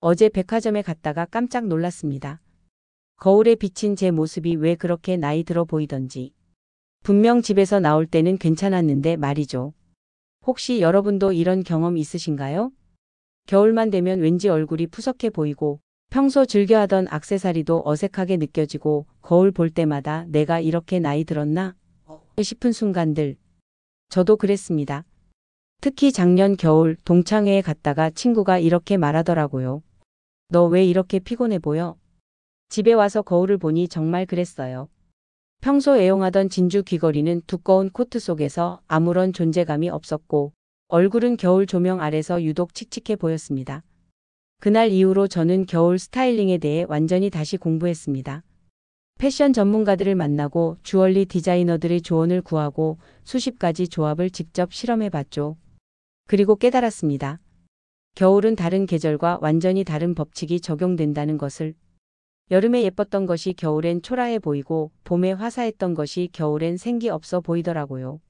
어제 백화점에 갔다가 깜짝 놀랐습니다. 거울에 비친 제 모습이 왜 그렇게 나이 들어 보이던지. 분명 집에서 나올 때는 괜찮았는데 말이죠. 혹시 여러분도 이런 경험 있으신가요? 겨울만 되면 왠지 얼굴이 푸석해 보이고 평소 즐겨하던 액세서리도 어색하게 느껴지고 거울 볼 때마다 내가 이렇게 나이 들었나 싶은 순간들. 저도 그랬습니다. 특히 작년 겨울 동창회에 갔다가 친구가 이렇게 말하더라고요. 너 왜 이렇게 피곤해 보여? 집에 와서 거울을 보니 정말 그랬어요. 평소 애용하던 진주 귀걸이는 두꺼운 코트 속에서 아무런 존재감이 없었고 얼굴은 겨울 조명 아래서 유독 칙칙해 보였습니다. 그날 이후로 저는 겨울 스타일링에 대해 완전히 다시 공부했습니다. 패션 전문가들을 만나고 주얼리 디자이너들의 조언을 구하고 수십 가지 조합을 직접 실험해 봤죠. 그리고 깨달았습니다. 겨울은 다른 계절과 완전히 다른 법칙이 적용된다는 것을. 여름에 예뻤던 것이 겨울엔 초라해 보이고 봄에 화사했던 것이 겨울엔 생기 없어 보이더라고요.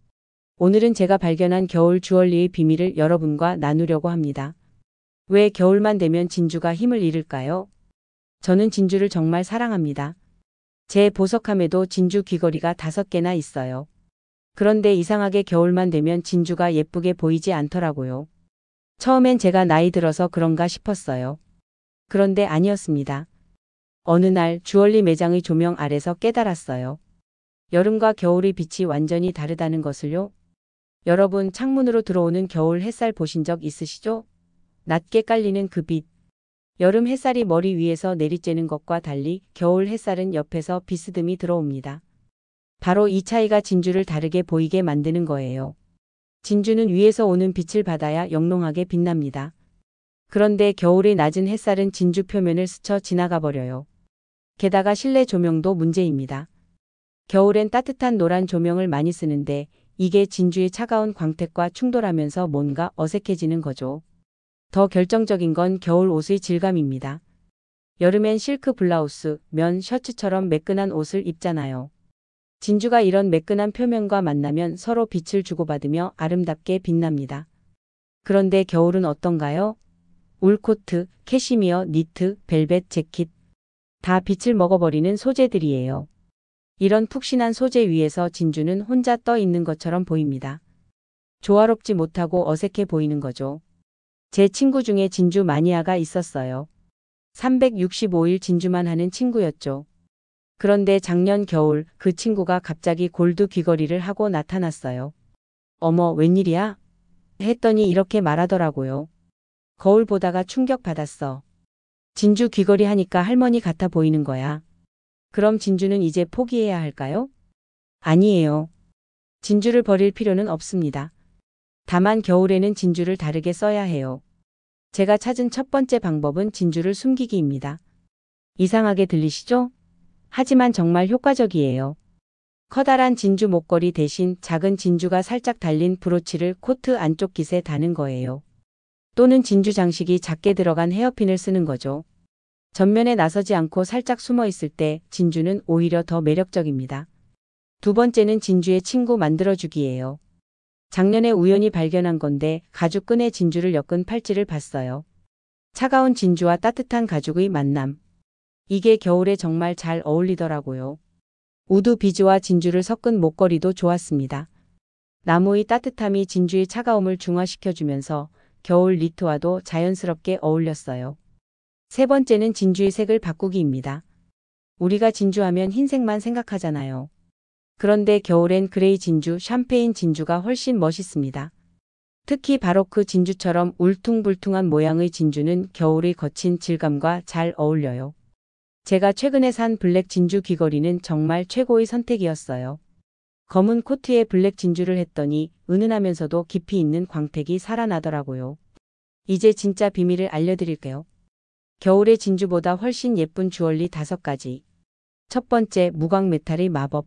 오늘은 제가 발견한 겨울 주얼리의 비밀을 여러분과 나누려고 합니다. 왜 겨울만 되면 진주가 힘을 잃을까요? 저는 진주를 정말 사랑합니다. 제 보석함에도 진주 귀걸이가 5개나 있어요. 그런데 이상하게 겨울만 되면 진주가 예쁘게 보이지 않더라고요. 처음엔 제가 나이 들어서 그런가 싶었어요. 그런데 아니었습니다. 어느 날 주얼리 매장의 조명 아래서 깨달았어요. 여름과 겨울의 빛이 완전히 다르다는 것을요. 여러분 창문으로 들어오는 겨울 햇살 보신 적 있으시죠? 낮게 깔리는 그 빛. 여름 햇살이 머리 위에서 내리쬐는 것과 달리 겨울 햇살은 옆에서 비스듬히 들어옵니다. 바로 이 차이가 진주를 다르게 보이게 만드는 거예요. 진주는 위에서 오는 빛을 받아야 영롱하게 빛납니다. 그런데 겨울의 낮은 햇살은 진주 표면을 스쳐 지나가 버려요. 게다가 실내 조명도 문제입니다. 겨울엔 따뜻한 노란 조명을 많이 쓰는데 이게 진주의 차가운 광택과 충돌하면서 뭔가 어색해지는 거죠. 더 결정적인 건 겨울 옷의 질감입니다. 여름엔 실크 블라우스, 면 셔츠처럼 매끈한 옷을 입잖아요. 진주가 이런 매끈한 표면과 만나면 서로 빛을 주고받으며 아름답게 빛납니다. 그런데 겨울은 어떤가요? 울코트, 캐시미어, 니트, 벨벳 재킷. 다 빛을 먹어버리는 소재들이에요. 이런 푹신한 소재 위에서 진주는 혼자 떠 있는 것처럼 보입니다. 조화롭지 못하고 어색해 보이는 거죠. 제 친구 중에 진주 마니아가 있었어요. 365일 진주만 하는 친구였죠. 그런데 작년 겨울 그 친구가 갑자기 골드 귀걸이를 하고 나타났어요. 어머, 웬일이야? 했더니 이렇게 말하더라고요. 거울 보다가 충격받았어. 진주 귀걸이 하니까 할머니 같아 보이는 거야. 그럼 진주는 이제 포기해야 할까요? 아니에요. 진주를 버릴 필요는 없습니다. 다만 겨울에는 진주를 다르게 써야 해요. 제가 찾은 첫 번째 방법은 진주를 숨기기입니다. 이상하게 들리시죠? 하지만 정말 효과적이에요. 커다란 진주 목걸이 대신 작은 진주가 살짝 달린 브로치를 코트 안쪽 깃에 다는 거예요. 또는 진주 장식이 작게 들어간 헤어핀을 쓰는 거죠. 전면에 나서지 않고 살짝 숨어 있을 때 진주는 오히려 더 매력적입니다. 두 번째는 진주의 친구 만들어주기예요. 작년에 우연히 발견한 건데 가죽끈에 진주를 엮은 팔찌를 봤어요. 차가운 진주와 따뜻한 가죽의 만남. 이게 겨울에 정말 잘 어울리더라고요. 우드 비즈와 진주를 섞은 목걸이도 좋았습니다. 나무의 따뜻함이 진주의 차가움을 중화시켜주면서 겨울 니트와도 자연스럽게 어울렸어요. 세 번째는 진주의 색을 바꾸기입니다. 우리가 진주하면 흰색만 생각하잖아요. 그런데 겨울엔 그레이 진주, 샴페인 진주가 훨씬 멋있습니다. 특히 바로크 진주처럼 울퉁불퉁한 모양의 진주는 겨울의 거친 질감과 잘 어울려요. 제가 최근에 산 블랙 진주 귀걸이는 정말 최고의 선택이었어요. 검은 코트에 블랙 진주를 했더니 은은하면서도 깊이 있는 광택이 살아나더라고요. 이제 진짜 비밀을 알려드릴게요. 겨울의 진주보다 훨씬 예쁜 주얼리 5가지. 첫 번째, 무광 메탈의 마법.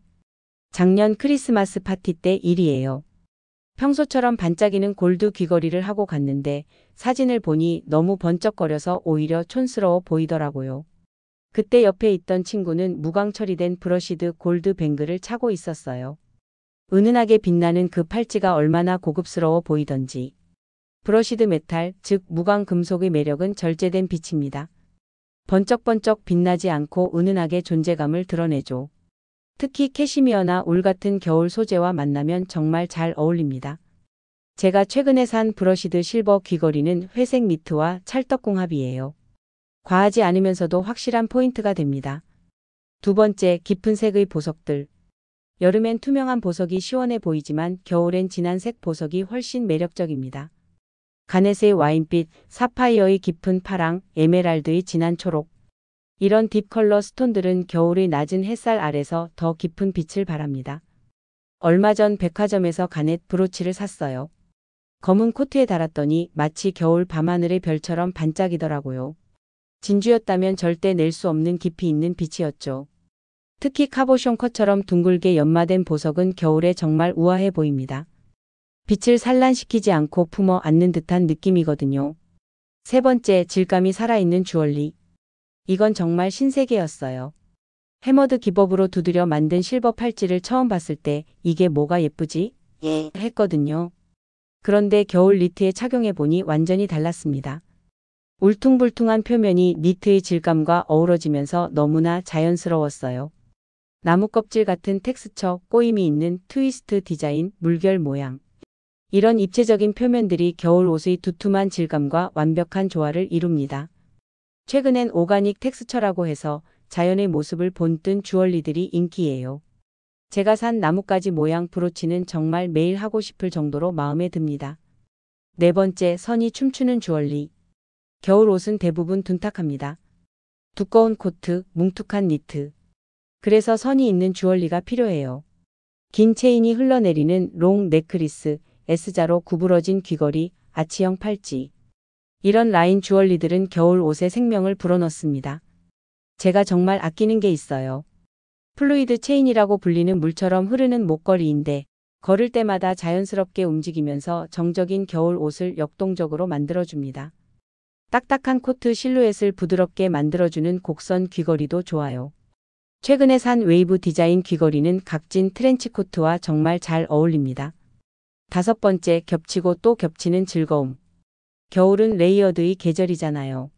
작년 크리스마스 파티 때 일이에요. 평소처럼 반짝이는 골드 귀걸이를 하고 갔는데 사진을 보니 너무 번쩍거려서 오히려 촌스러워 보이더라고요. 그때 옆에 있던 친구는 무광 처리된 브러시드 골드 뱅글을 차고 있었어요. 은은하게 빛나는 그 팔찌가 얼마나 고급스러워 보이던지. 브러시드 메탈, 즉 무광 금속의 매력은 절제된 빛입니다. 번쩍번쩍 빛나지 않고 은은하게 존재감을 드러내죠. 특히 캐시미어나 울 같은 겨울 소재와 만나면 정말 잘 어울립니다. 제가 최근에 산 브러시드 실버 귀걸이는 회색 니트와 찰떡궁합이에요. 과하지 않으면서도 확실한 포인트가 됩니다. 두 번째, 깊은 색의 보석들. 여름엔 투명한 보석이 시원해 보이지만 겨울엔 진한 색 보석이 훨씬 매력적입니다. 가넷의 와인빛, 사파이어의 깊은 파랑, 에메랄드의 진한 초록. 이런 딥 컬러 스톤들은 겨울의 낮은 햇살 아래서 더 깊은 빛을 발합니다. 얼마 전 백화점에서 가넷 브로치를 샀어요. 검은 코트에 달았더니 마치 겨울 밤하늘의 별처럼 반짝이더라고요. 진주였다면 절대 낼 수 없는 깊이 있는 빛이었죠. 특히 카보숑 컷처럼 둥글게 연마된 보석은 겨울에 정말 우아해 보입니다. 빛을 산란시키지 않고 품어 안는 듯한 느낌이거든요. 세 번째, 질감이 살아있는 주얼리. 이건 정말 신세계였어요. 해머드 기법으로 두드려 만든 실버 팔찌를 처음 봤을 때 이게 뭐가 예쁘지? 했거든요. 그런데 겨울 니트에 착용해보니 완전히 달랐습니다. 울퉁불퉁한 표면이 니트의 질감과 어우러지면서 너무나 자연스러웠어요. 나무 껍질 같은 텍스처, 꼬임이 있는 트위스트 디자인, 물결 모양. 이런 입체적인 표면들이 겨울 옷의 두툼한 질감과 완벽한 조화를 이룹니다. 최근엔 오가닉 텍스처라고 해서 자연의 모습을 본뜬 주얼리들이 인기예요. 제가 산 나뭇가지 모양 브로치는 정말 매일 하고 싶을 정도로 마음에 듭니다. 네 번째, 선이 춤추는 주얼리. 겨울 옷은 대부분 둔탁합니다. 두꺼운 코트, 뭉툭한 니트. 그래서 선이 있는 주얼리가 필요해요. 긴 체인이 흘러내리는 롱 넥크리스, S자로 구부러진 귀걸이, 아치형 팔찌. 이런 라인 주얼리들은 겨울 옷에 생명을 불어넣습니다. 제가 정말 아끼는 게 있어요. 플루이드 체인이라고 불리는 물처럼 흐르는 목걸이인데 걸을 때마다 자연스럽게 움직이면서 정적인 겨울 옷을 역동적으로 만들어줍니다. 딱딱한 코트 실루엣을 부드럽게 만들어주는 곡선 귀걸이도 좋아요. 최근에 산 웨이브 디자인 귀걸이는 각진 트렌치 코트와 정말 잘 어울립니다. 다섯 번째, 겹치고 또 겹치는 즐거움. 겨울은 레이어드의 계절이잖아요.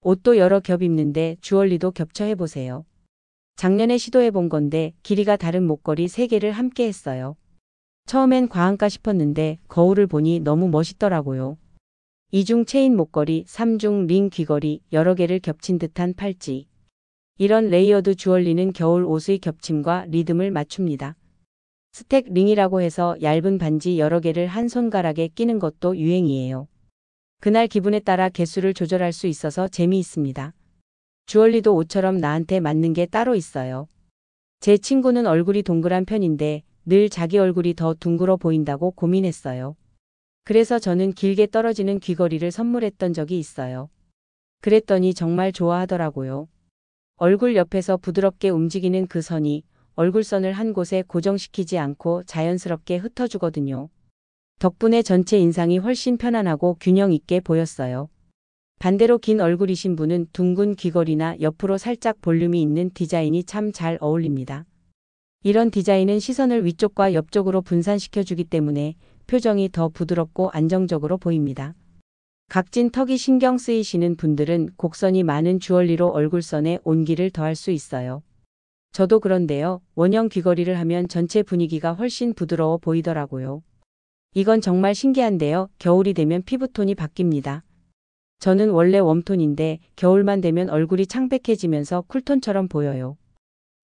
옷도 여러 겹 입는데 주얼리도 겹쳐 해보세요. 작년에 시도해본 건데 길이가 다른 목걸이 3개를 함께 했어요. 처음엔 과한가 싶었는데 거울을 보니 너무 멋있더라고요. 2중 체인 목걸이, 3중 링 귀걸이, 여러 개를 겹친 듯한 팔찌. 이런 레이어드 주얼리는 겨울 옷의 겹침과 리듬을 맞춥니다. 스택 링이라고 해서 얇은 반지 여러 개를 한 손가락에 끼는 것도 유행이에요. 그날 기분에 따라 개수를 조절할 수 있어서 재미있습니다. 주얼리도 옷처럼 나한테 맞는 게 따로 있어요. 제 친구는 얼굴이 동그란 편인데 늘 자기 얼굴이 더 둥글어 보인다고 고민했어요. 그래서 저는 길게 떨어지는 귀걸이를 선물했던 적이 있어요. 그랬더니 정말 좋아하더라고요. 얼굴 옆에서 부드럽게 움직이는 그 선이 얼굴선을 한 곳에 고정시키지 않고 자연스럽게 흩어주거든요. 덕분에 전체 인상이 훨씬 편안하고 균형 있게 보였어요. 반대로 긴 얼굴이신 분은 둥근 귀걸이나 옆으로 살짝 볼륨이 있는 디자인이 참 잘 어울립니다. 이런 디자인은 시선을 위쪽과 옆쪽으로 분산시켜주기 때문에 표정이 더 부드럽고 안정적으로 보입니다. 각진 턱이 신경 쓰이시는 분들은 곡선이 많은 주얼리로 얼굴선에 온기를 더할 수 있어요. 저도 그런데요. 원형 귀걸이를 하면 전체 분위기가 훨씬 부드러워 보이더라고요. 이건 정말 신기한데요. 겨울이 되면 피부톤이 바뀝니다. 저는 원래 웜톤인데 겨울만 되면 얼굴이 창백해지면서 쿨톤처럼 보여요.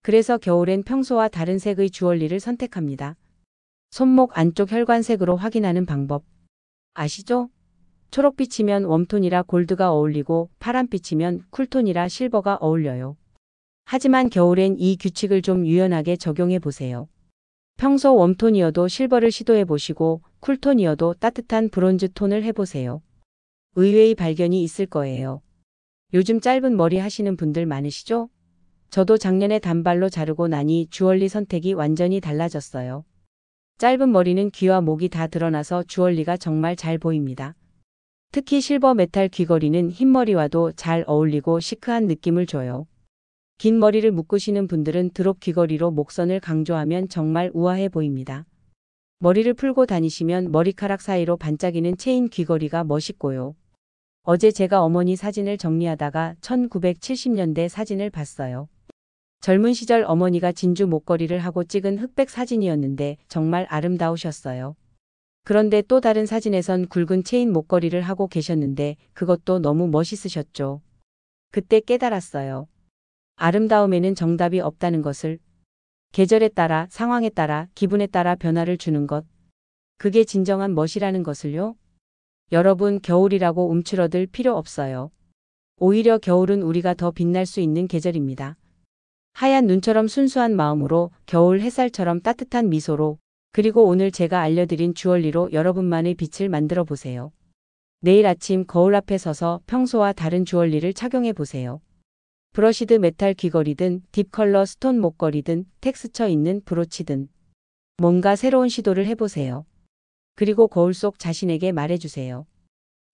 그래서 겨울엔 평소와 다른 색의 주얼리를 선택합니다. 손목 안쪽 혈관색으로 확인하는 방법. 아시죠? 초록빛이면 웜톤이라 골드가 어울리고 파란빛이면 쿨톤이라 실버가 어울려요. 하지만 겨울엔 이 규칙을 좀 유연하게 적용해 보세요. 평소 웜톤이어도 실버를 시도해 보시고 쿨톤이어도 따뜻한 브론즈 톤을 해보세요. 의외의 발견이 있을 거예요. 요즘 짧은 머리 하시는 분들 많으시죠? 저도 작년에 단발로 자르고 나니 주얼리 선택이 완전히 달라졌어요. 짧은 머리는 귀와 목이 다 드러나서 주얼리가 정말 잘 보입니다. 특히 실버 메탈 귀걸이는 흰머리와도 잘 어울리고 시크한 느낌을 줘요. 긴 머리를 묶으시는 분들은 드롭 귀걸이로 목선을 강조하면 정말 우아해 보입니다. 머리를 풀고 다니시면 머리카락 사이로 반짝이는 체인 귀걸이가 멋있고요. 어제 제가 어머니 사진을 정리하다가 1970년대 사진을 봤어요. 젊은 시절 어머니가 진주 목걸이를 하고 찍은 흑백 사진이었는데 정말 아름다우셨어요. 그런데 또 다른 사진에선 굵은 체인 목걸이를 하고 계셨는데 그것도 너무 멋있으셨죠. 그때 깨달았어요. 아름다움에는 정답이 없다는 것을. 계절에 따라, 상황에 따라, 기분에 따라 변화를 주는 것. 그게 진정한 멋이라는 것을요. 여러분, 겨울이라고 움츠러들 필요 없어요. 오히려 겨울은 우리가 더 빛날 수 있는 계절입니다. 하얀 눈처럼 순수한 마음으로, 겨울 햇살처럼 따뜻한 미소로, 그리고 오늘 제가 알려드린 주얼리로 여러분만의 빛을 만들어 보세요. 내일 아침 거울 앞에 서서 평소와 다른 주얼리를 착용해 보세요. 브러시드 메탈 귀걸이든 딥컬러 스톤 목걸이든 텍스처 있는 브로치든 뭔가 새로운 시도를 해보세요. 그리고 거울 속 자신에게 말해주세요.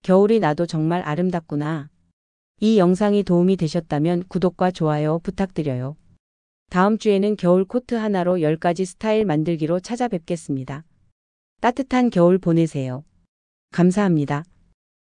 겨울이 나도 정말 아름답구나. 이 영상이 도움이 되셨다면 구독과 좋아요 부탁드려요. 다음 주에는 겨울 코트 하나로 10가지 스타일 만들기로 찾아뵙겠습니다. 따뜻한 겨울 보내세요. 감사합니다.